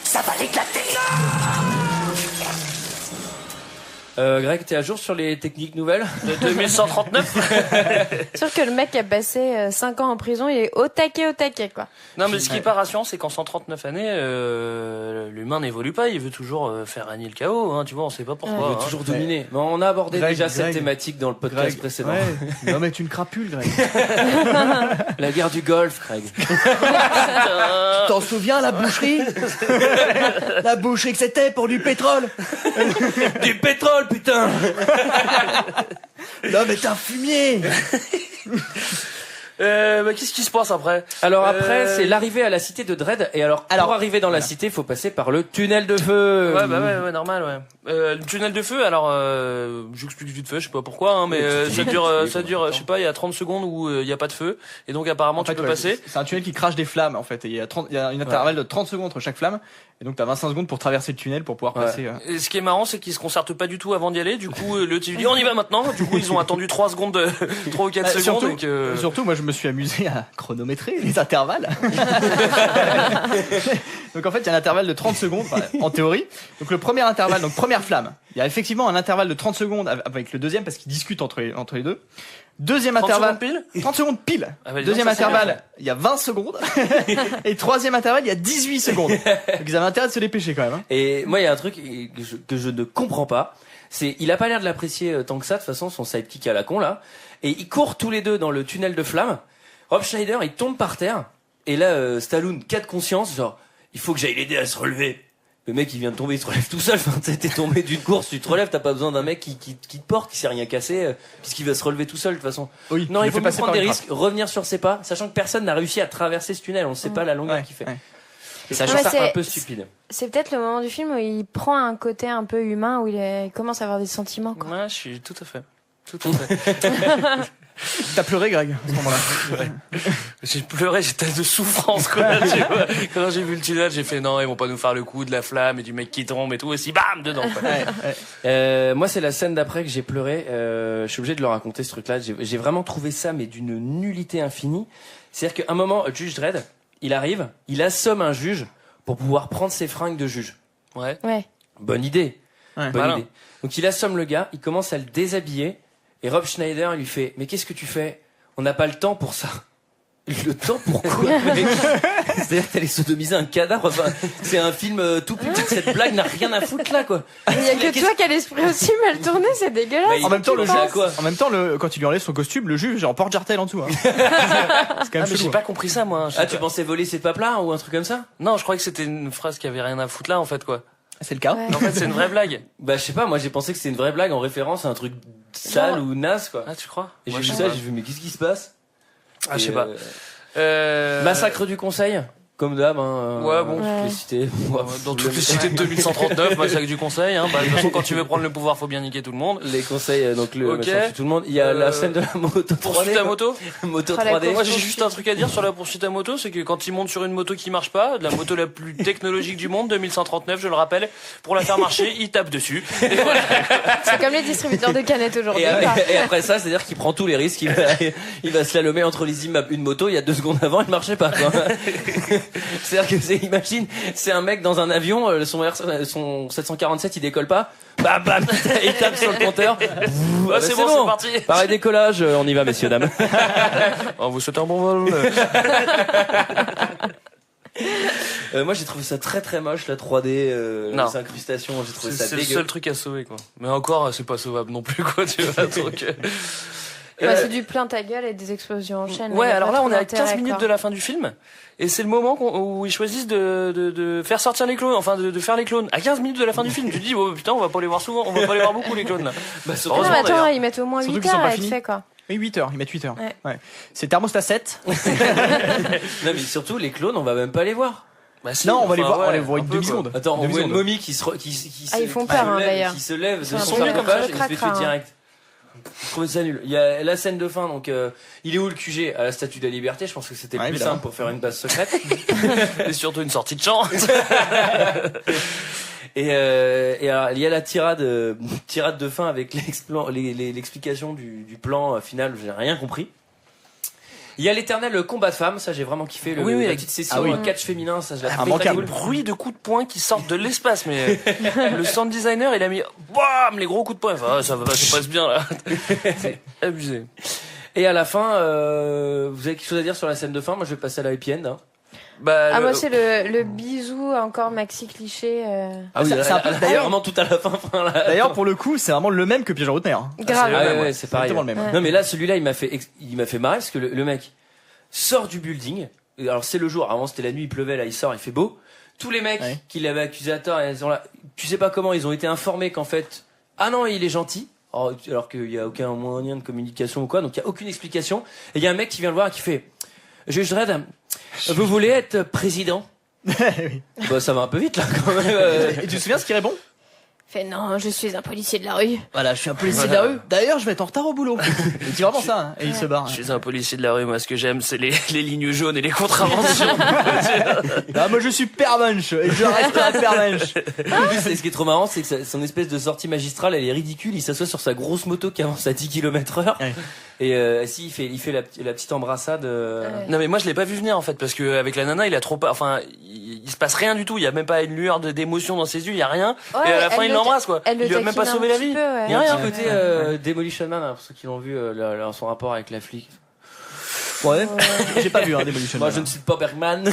Ça va l'éclater. Greg, t'es à jour sur les techniques nouvelles De 2139? Sauf que le mec a passé 5 ans en prison, il est au taquet, quoi. Non, mais ce qui est pas rassurant, c'est qu'en 139 années, l'humain n'évolue pas, il veut toujours faire régner le chaos, hein, tu vois, on sait pas pourquoi. Il veut hein. toujours dominer. Mais on a abordé Greg, déjà cette Greg. thématique dans le podcast Greg, précédent. ouais. Non mais tu ne crapules, Greg. La guerre du Golfe, Greg. T'en souviens la boucherie? La boucherie que c'était pour du pétrole. Du pétrole, putain. Non mais t'es un fumier. Bah, qu'est-ce qui se passe après? Alors après, c'est l'arrivée à la cité de Dredd. Et alors, pour arriver dans la cité, il faut passer par le tunnel de feu. Ouais, bah ouais, normal, ouais. Le tunnel de feu, alors, j'explique vite fait, je sais pas pourquoi, hein, mais ça dure, je sais pas, il y a 30 secondes où il y a pas de feu, et donc apparemment tu peux passer. C'est un tunnel qui crache des flammes en fait. Et il y a une intervalle de 30 secondes entre chaque flamme. Et donc t'as 25 secondes pour traverser le tunnel pour pouvoir passer. Et ce qui est marrant, c'est qu'ils se concertent pas du tout avant d'y aller. Du coup, le type dit on y va maintenant. Du coup, ils ont attendu 3 secondes, 3 ou 4 secondes. Surtout, donc, surtout, moi je me suis amusé à chronométrer les intervalles. Donc en fait, il y a un intervalle de 30 secondes, enfin, en théorie. Donc le premier intervalle, donc première flamme, il y a effectivement un intervalle de 30 secondes avec le deuxième parce qu'ils discutent entre les deux. Deuxième 30 intervalle. secondes pile 30 secondes pile. Ah bah, dis Deuxième donc, ça, c'est intervalle, il y a 20 secondes. Et troisième intervalle, il y a 18 secondes. Donc ils avaient intérêt de se dépêcher quand même. Hein. Et moi, il y a un truc que je ne comprends pas. C'est, il a pas l'air de l'apprécier tant que ça, de toute façon, son sidekick à la con, là. Et ils courent tous les deux dans le tunnel de flammes. Rob Schneider, il tombe par terre. Et là, Stallone, cas de conscience, genre, il faut que j'aille l'aider à se relever. Le mec, il vient de tomber, il se relève tout seul. Enfin, t'es tombé d'une course, tu te relèves, t'as pas besoin d'un mec qui te porte, qui s'est rien cassé, puisqu'il va se relever tout seul, de toute façon. Oui, Non, il faut passer prendre par des une risques, revenir sur ses pas, sachant que personne n'a réussi à traverser ce tunnel, on ne sait pas la longueur qu'il fait. Ouais. Et ça, Ouais, je trouve ça c'est- un peu stupide. C'est peut-être le moment du film où il prend un côté un peu humain, où il commence à avoir des sentiments, quoi. Ouais, je suis tout à fait. Tout à fait. T'as pleuré, Greg, à ce moment-là. J'ai pleuré, j'étais de souffrance, quoi. Tu vois. Quand j'ai vu le tunnel, j'ai fait non, ils vont pas nous faire le coup de la flamme et du mec qui tombe et tout, et si bam, dedans, quoi. Moi, c'est la scène d'après que j'ai pleuré. Je suis obligé de le raconter, ce truc-là. J'ai vraiment trouvé ça, mais d'une nullité infinie. C'est-à-dire qu'à un moment, Judge Dredd, il arrive, il assomme un juge pour pouvoir prendre ses fringues de juge. Ouais. Ouais. Bonne idée. Ouais. Bonne Malin. idée. Donc il assomme le gars, il commence à le déshabiller, et Rob Schneider, il lui fait, mais qu'est-ce que tu fais? On n'a pas le temps pour ça. Le temps pourquoi, mec? C'est-à-dire que t'allais sodomiser un cadavre, enfin, c'est un film tout petit, cette blague n'a rien à foutre là, quoi. Il y a que toi qui a l'esprit aussi mal tourné, c'est dégueulasse. En même temps, le juge, juge, quoi. en même temps, quand il lui enlève son costume, le juge, genre porte-jartel en dessous. Hein. C'est quand Ah, même mais j'ai chelou. pas compris ça, moi. Je sais Ah, tu pas. pensais voler ses papelins ou un truc comme ça? Non, je croyais que c'était une phrase qui avait rien à foutre là, en fait, quoi. C'est le cas. Ouais. En fait, c'est une vraie blague. Bah, je sais pas, moi j'ai pensé que c'était une vraie blague en référence à un truc sale ou naze, quoi. Ah, tu crois? Et Moi, j'ai je vu sais ça, pas. j'ai vu, mais qu'est-ce qui se passe? Ah, je sais Et, pas. Massacre du Conseil. Comme d'hab, hein. Ouais, bon. Toutes les cités. Dans toutes les cités de 2139, massacre du conseil, hein. Bah, de toute façon, quand tu veux prendre le pouvoir, faut bien niquer tout le monde. Les conseils, donc le Ok. machin tue tout le monde. Il y a la scène de la moto 3D. Poursuite à moto. Moto Ah, la 3D. Moi, j'ai juste un truc à dire sur la poursuite à moto, c'est que quand ils montent sur une moto qui marche pas, la moto la plus technologique du monde, 2139, je le rappelle, pour la faire marcher, ils tapent dessus. Et voilà. C'est comme les distributeurs de canettes aujourd'hui. Et après ça, c'est-à-dire qu'il prend tous les risques. Il va slalomer entre les immeubles. Une moto, il y a 2 secondes avant, il marchait pas, quoi. C'est-à-dire que imagine, c'est un mec dans un avion, son 747, il décolle pas. Bam, bam, il tape sur le compteur. Ah, c'est bon, c'est parti. Pareil décollage, on y va, messieurs, dames. On vous souhaite un bon vol. Moi, j'ai trouvé ça très très moche, la 3D, Non. les incrustations, j'ai trouvé ça C'est le dégueu. seul truc à sauver, quoi. Mais encore, c'est pas sauvable non plus, quoi, tu vois, donc, Bah, c'est du plein ta gueule et des explosions en chaîne. Ouais, Il y a alors pas là, trop on est à d'intérêt, 15 minutes quoi. de la fin du film. Et c'est le moment où ils choisissent de faire sortir les clones, enfin de faire les clones. À 15 minutes de la fin du film, tu te dis, oh putain, on va pas les voir souvent, on va pas les voir beaucoup les clones là. Bah, Non, mais attends, d'ailleurs. ils mettent au moins Surtout 8 qu'ils sont heures pas à être finis. fait, quoi. Oui, 8 heures, ils mettent 8 heures. Ouais. Ouais. C'est thermostat 7. Non, mais surtout, les clones, on va même pas les voir. Bah, si, Non, on va les enfin, voir, on ouais, les voit un une peu, demi-seconde. Attends, on voit une Demi-seconde. momie qui se Ah, ils font peur, hein, d'ailleurs. qui se lève de Ils son sont nuls comme ça, sarcophage et il se fait cracra, tuer direct. Je trouvais ça nul. Il y a la scène de fin, donc il est où le QG? À la Statue de la Liberté. Je pense que c'était le Ouais, plus évidemment. simple pour faire une base secrète. Et surtout une sortie de champ. Et alors, il y a la tirade de fin avec l'explication du plan final. J'ai rien compris. Il y a l'éternel combat de femmes, ça j'ai vraiment kiffé. Oui, oui, la avec- petite session ah oui. catch féminin, ça je l'ai trouvé très Immanquable. cool. Le bruit de coups de poing qui sortent de l'espace, mais le sound designer il a mis bam les gros coups de poing. Enfin, ça passe bien là. C'est abusé. Et à la fin, vous avez quelque chose à dire sur la scène de fin? Moi je vais passer à la happy end. Hein. Bah, Ah, moi, c'est le bisou encore maxi cliché. Ah oui, c'est un peu- d'ailleurs vraiment tout à la fin. D'ailleurs, pour le coup, c'est vraiment le même que Piège en haute mer. Grave. Ah ouais, c'est pareil. exactement le même. Ouais. Non mais là celui-là il m'a fait marrer parce que le mec sort du building. Alors c'est le jour, avant c'était la nuit, il pleuvait, là il sort, il fait beau. Tous les mecs Ouais. qui l'avaient accusé à tort, ils sont là. Tu sais pas comment ils ont été informés qu'en fait, ah non il est gentil. Alors qu'il y a aucun moyen de communication ou quoi, donc il y a aucune explication. Et il y a un mec qui vient le voir et qui fait, Juge Dredd, vous voulez être président? Oui. Bah ça va un peu vite là quand même. Et tu te souviens ce qu'il répond? Fait non, je suis un policier de la rue. Voilà, je suis un policier de la rue. D'ailleurs, je vais être en retard au boulot. Il dit vraiment ça, hein, et il se barre. je suis un policier de la rue, moi ce que j'aime c'est les lignes jaunes et les contraventions. Ah, moi je suis pervenche, et je resterai pervenche. C'est ce qui est trop marrant, c'est que son espèce de sortie magistrale, elle est ridicule. Il s'assoit sur sa grosse moto qui avance à 10 km/h. Ouais. Et si il fait la petite embrassade. Ouais. Non mais moi je l'ai pas vu venir en fait parce que avec la nana il a trop pas, enfin il se passe rien du tout, il y a même pas une lueur d'émotion dans ses yeux, il y a rien. Ouais, et à la fin elle il le- l'embrasse quoi. elle le Il lui a même pas taquine un sauvé la petit vie. peu, ouais. Il y a un rien. petit côté Demolition Man, hein, pour ceux qui l'ont vu, son rapport avec la flic. Ouais, j'ai pas vu, hein, Demolition Moi Man. je ne cite pas Bergman.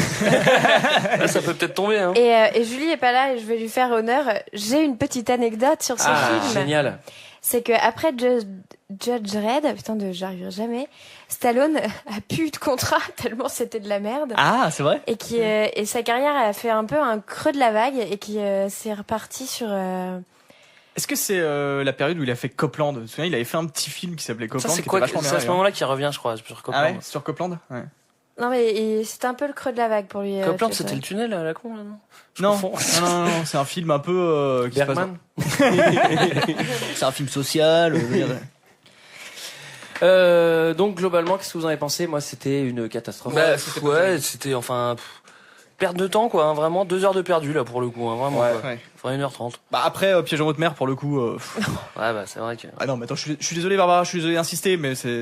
Là, ça peut peut-être tomber hein. Et Julie est pas là et je vais lui faire honneur. J'ai une petite anecdote sur ce film. Génial. C'est que après Judge Dredd, putain, j'arriverai jamais. Stallone a plus eu de contrat tellement c'était de la merde. Ah, c'est vrai? Et sa carrière a fait un peu un creux de la vague et qui s'est reparti sur. Est-ce que c'est la période où il a fait Copland? Tu te souviens, il avait fait un petit film qui s'appelait Copland. Ça c'est qui quoi était vachement c'est bien, à ce moment-là qu'il revient je crois sur Copland. Ah ouais, sur Copland? Ouais. Non mais c'était un peu le creux de la vague pour lui. Copland Judge c'était le Dredd. tunnel à la con là non? Je Non, confonds. non, c'est un film un peu qui se passe Bergman. C'est un film social. Donc globalement, qu'est-ce que vous en avez pensé? Moi, c'était une catastrophe. Bah, c'était enfin perte de temps quoi, hein, vraiment 2 heures de perdu là pour le coup, hein, vraiment. Ouais. Quoi. Ouais. Enfin 1h30. Bah après Piège en haute mer pour le coup. Ouais bah c'est vrai que. Ah non, mais attends, je suis désolé Barbara, je suis désolé d'insister, mais c'est.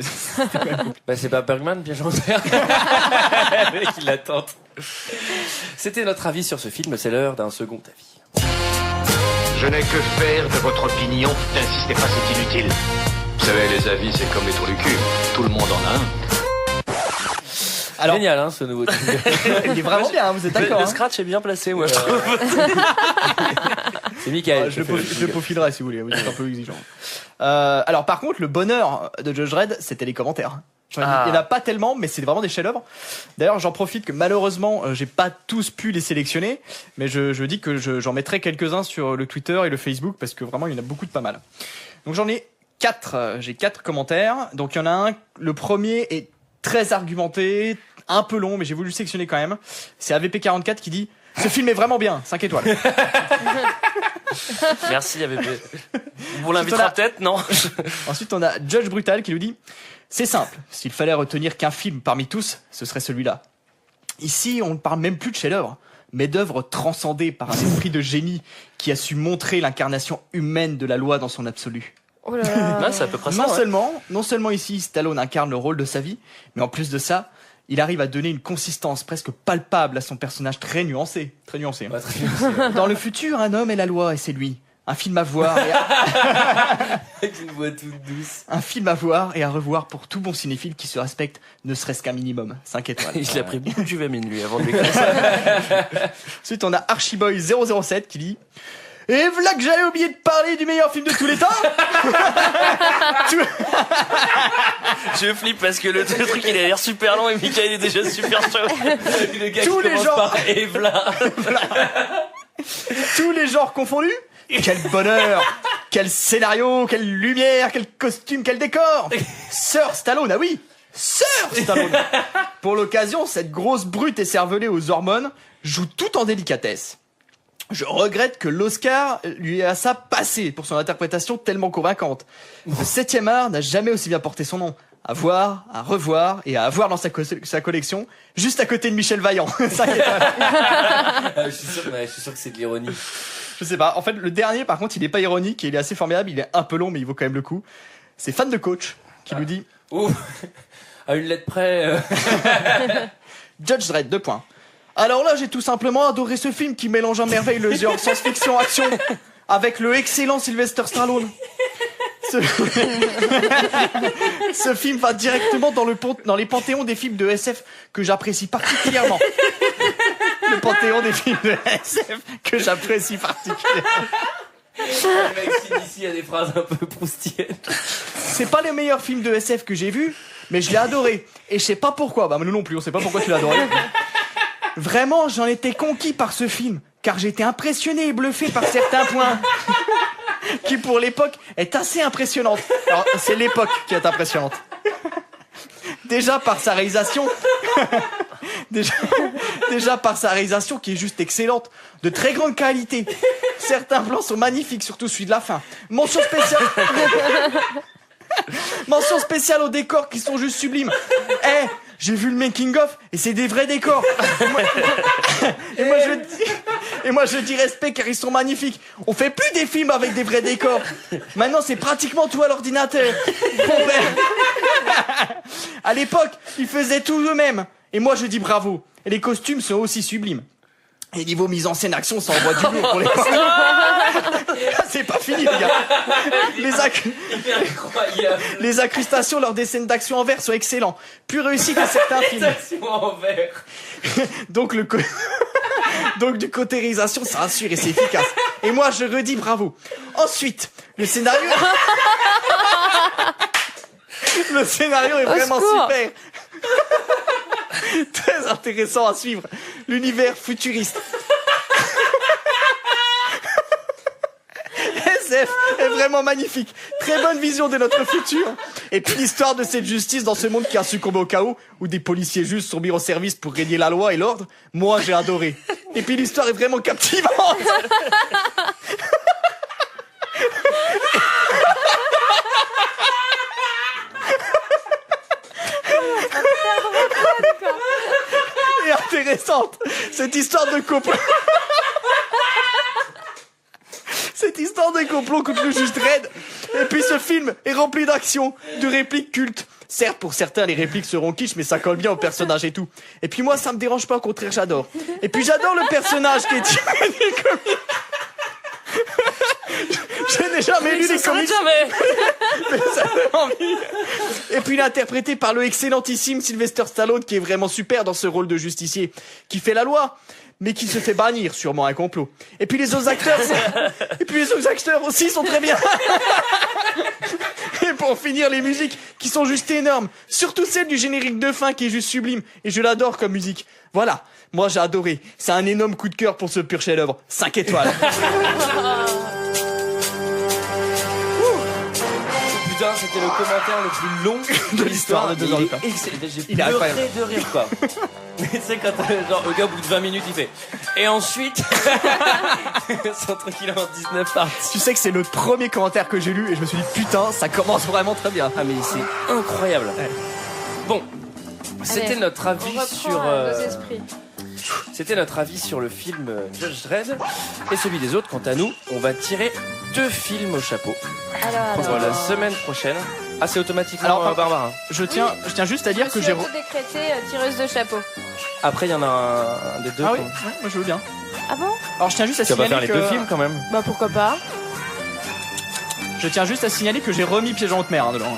Bah c'est pas Bergman, bien gentil. Le mec, il l'attend. C'était notre avis sur ce film. C'est l'heure d'un second avis. Je n'ai que faire de votre opinion. N'insistez pas, c'est inutile. Vous savez, les avis, c'est comme les trous du cul. Tout le monde en a un. Alors, Génial, hein, ce nouveau jingle. il est vraiment bien, hein, vous êtes d'accord? Le hein scratch est bien placé moi je trouve. C'est Michael. Je le peaufilerai si vous voulez, vous êtes un peu exigeant. Alors par contre, le bonheur de Judge Dredd, c'était les commentaires. Il y en a pas tellement, mais c'est vraiment des chefs-d'œuvre. D'ailleurs, j'en profite que malheureusement, j'ai pas tous pu les sélectionner, mais je dis que j'en mettrai quelques-uns sur le Twitter et le Facebook parce que vraiment, il y en a beaucoup de pas mal. Donc j'en ai 4. J'ai 4 commentaires. Donc il y en a un. Le premier est très argumenté, un peu long, mais j'ai voulu le sélectionner quand même. C'est AVP44 qui dit « Ce film est vraiment bien, 5 étoiles ». Merci AVP. Vous l'invitera peut-être, non? Ensuite, on a Judge Brutal qui nous dit « C'est simple, s'il fallait retenir qu'un film parmi tous, ce serait celui-là. Ici, on ne parle même plus de chef-d'œuvre, mais d'œuvre transcendée par un esprit de génie qui a su montrer l'incarnation humaine de la loi dans son absolu. » Oh là là. Ouais, c'est à peu près ça. Non seulement ici, Stallone incarne le rôle de sa vie, mais en plus de ça, il arrive à donner une consistance presque palpable à son personnage très nuancé. Très nuancé. Pas très bien. Dans le futur, un homme est la loi et c'est lui. Un film à voir Avec une voix toute douce. un film à voir et à revoir pour tout bon cinéphile qui se respecte, ne serait-ce qu'un minimum. 5 étoiles. Il a pris beaucoup de Juvamine, lui, avant de l'écrire ça. Ensuite, on a Archiboy 007 qui dit « Et voilà que j'avais oublié de parler du meilleur film de tous les temps !» Je flippe parce que le truc, il a l'air super long et Mickaël est déjà super chaud. Le gars Tous qui les commence genres. par Evla. Tous les genres confondus. Quel bonheur, quel scénario, quelle lumière, quel costume, quel décor. Sir Stallone, ah oui, Sir Stallone. Pour l'occasion, cette grosse brute écervelée aux hormones joue tout en délicatesse. Je regrette que l'Oscar lui ait à ça passé pour son interprétation tellement convaincante. Le 7e art n'a jamais aussi bien porté son nom. À voir, à revoir et à avoir dans sa collection, juste à côté de Michel Vaillant. 5 étoiles. Je suis sûr que c'est de l'ironie. Je sais pas. En fait, le dernier, par contre, il est pas ironique et il est assez formidable. Il est un peu long, mais il vaut quand même le coup. C'est Fan de Coach qui nous dit Ouh. À une lettre près. Judge Dredd, 2 points. Alors là, j'ai tout simplement adoré ce film qui mélange à merveille le genre science-fiction action avec le excellent Sylvester Stallone. Ce film va directement dans les panthéons des films de SF que j'apprécie particulièrement. Le panthéon des films de SF que j'apprécie particulièrement. Le mec s'initie à des phrases un peu proustiennes. C'est pas les meilleurs films de SF que j'ai vus, mais je l'ai adoré. Et je sais pas pourquoi. Bah, nous non plus, on sait pas pourquoi tu l'as adoré. Vraiment, j'en étais conquis par ce film, car j'étais impressionné et bluffé par certains points. Qui pour l'époque est assez impressionnante. Alors, c'est l'époque qui est impressionnante. Déjà par sa réalisation. Déjà par sa réalisation qui est juste excellente, de très grande qualité. Certains plans sont magnifiques, surtout celui de la fin. Mention spéciale aux décors qui sont juste sublimes. J'ai vu le making of et c'est des vrais décors. Et moi je dis respect car ils sont magnifiques. On fait plus des films avec des vrais décors. Maintenant c'est pratiquement tout à l'ordinateur. À l'époque, ils faisaient tout eux-mêmes. Et moi je dis bravo. Et les costumes sont aussi sublimes. Et niveau mise en scène action, ça envoie du lourd pour les C'est pas fini, les gars. Les incrustations lors des scènes d'action en verre sont excellents. Plus réussis que certains films. En verre. Donc du côté réalisation, ça rassure et c'est efficace. Et moi, je redis bravo. Ensuite, le scénario. Le scénario est vraiment super. Très intéressant à suivre. L'univers futuriste. SF est vraiment magnifique. Très bonne vision de notre futur. Et puis l'histoire de cette justice dans ce monde qui a succombé au chaos, où des policiers justes sont mis au service pour régner la loi et l'ordre. Moi, j'ai adoré. Et puis l'histoire est vraiment captivante. Et intéressante. Cette histoire de complot. Cette histoire de complot contre le juge Dredd. Et puis ce film est rempli d'action, de répliques cultes. Certes, pour certains, les répliques seront kitsch, mais ça colle bien au personnage et tout. Et puis moi, ça me dérange pas, au contraire, j'adore. Et puis j'adore le personnage qui est tiré des comics. Je n'ai jamais lu les comics. Mais ça donne envie. Et puis il est interprété par le excellentissime Sylvester Stallone, qui est vraiment super dans ce rôle de justicier, qui fait la loi, mais qui se fait bannir, sûrement un complot. Et puis les autres acteurs, aussi sont très bien. Et pour finir, les musiques qui sont juste énormes, surtout celle du générique de fin qui est juste sublime, et je l'adore comme musique. Voilà, moi j'ai adoré. C'est un énorme coup de cœur pour ce pur chef-d'œuvre. 5 étoiles. Putain, c'était le commentaire le plus long de l'histoire de 2 heures de temps. J'ai Il est pleuré incroyable. de rire, quoi. Mais c'est quand genre, le gars, au bout de 20 minutes, il fait. Et ensuite, son truc, il est en 19 parties. Tu sais que c'est le premier commentaire que j'ai lu et je me suis dit putain, ça commence vraiment très bien. Ah, mais c'est incroyable. Ouais. Bon, c'était Allez, notre on avis reprend sur. nos esprits. C'était notre avis sur le film Judge Dredd et celui des autres. Quant à nous, on va tirer 2 films au chapeau pour la semaine prochaine. Ah, c'est automatiquement Alors, Barbara. Je tiens juste à dire que Je j'ai. suis auto-décrétée tireuse de chapeau. Après, il y en a un des deux. Ah oui, qu'on- ouais, moi je veux bien. Ah bon? Alors je tiens juste à Tu vas pas signaler faire les que 2 films quand même. Bah pourquoi pas? je tiens juste à signaler que j'ai remis Piège en haute mer dedans.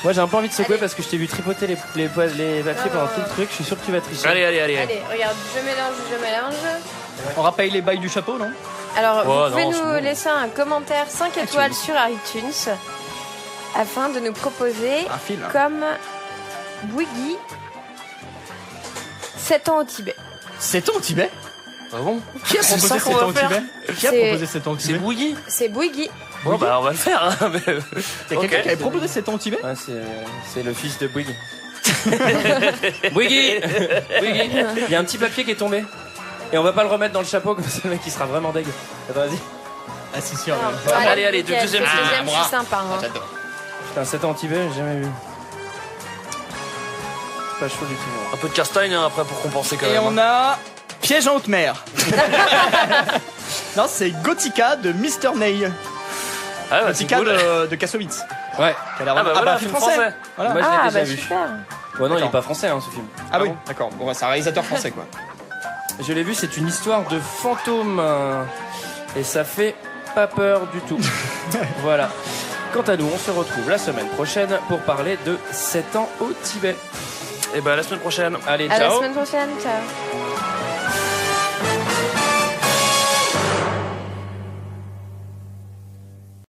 Moi, j'ai un peu envie de secouer Allez. parce que je t'ai vu tripoter les papiers pendant tout le truc. Je suis sûr que tu vas tricher. Allez. Allez, regarde, je mélange. On rappelle les bails du chapeau, non? Alors, Oh, vous pouvez non, c'est nous bon. laisser un commentaire 5 étoiles sur iTunes afin de nous proposer Un film. comme Bouygues 7 ans au Tibet. 7 ans au Tibet? Ah bon? Qui a C'est proposé ça 7 qu'on va ans au faire Tibet? Qui a C'est- proposé 7 ans au C'est Tibet? Bouilly? C'est Bouygues. Bon, bah, on va le faire, hein. Il y a quelqu'un qui avait proposé 7 ans au Tibet? Ouais, c'est le fils de Bouygues. Bouygues. Il y a un petit papier qui est tombé. Et on va pas le remettre dans le chapeau comme ça le mec il sera vraiment deg. Attends, vas-y. Ah c'est sûr. Allez, nickel. deuxième Le film. deuxième, moi. c'est sympa. Hein. J'adore. Putain, 7 ans en Tibet, j'ai jamais vu. Pas chaud du tout. moi. Un peu de castagne, hein, après, pour compenser quand Et même. on a Piège en haute mer. Non, c'est Gothica de Mr. Ney. Ah, bah, c'est Gothica cool. de Kassovitz. Ouais. Qui a l'air- Ah, bah, voilà, film film français. Voilà. Moi, je l'ai Ah déjà bah vu. super. Ouais, non, il est D'accord. pas français hein, ce film. Ah oui, d'accord. Bon, c'est un réalisateur français quoi. Je l'ai vu, c'est une histoire de fantôme. Et ça fait pas peur du tout. Voilà. Quant à nous, on se retrouve la semaine prochaine pour parler de 7 ans au Tibet. Et bah, à la semaine prochaine. Allez, À la ciao. semaine prochaine. Ciao.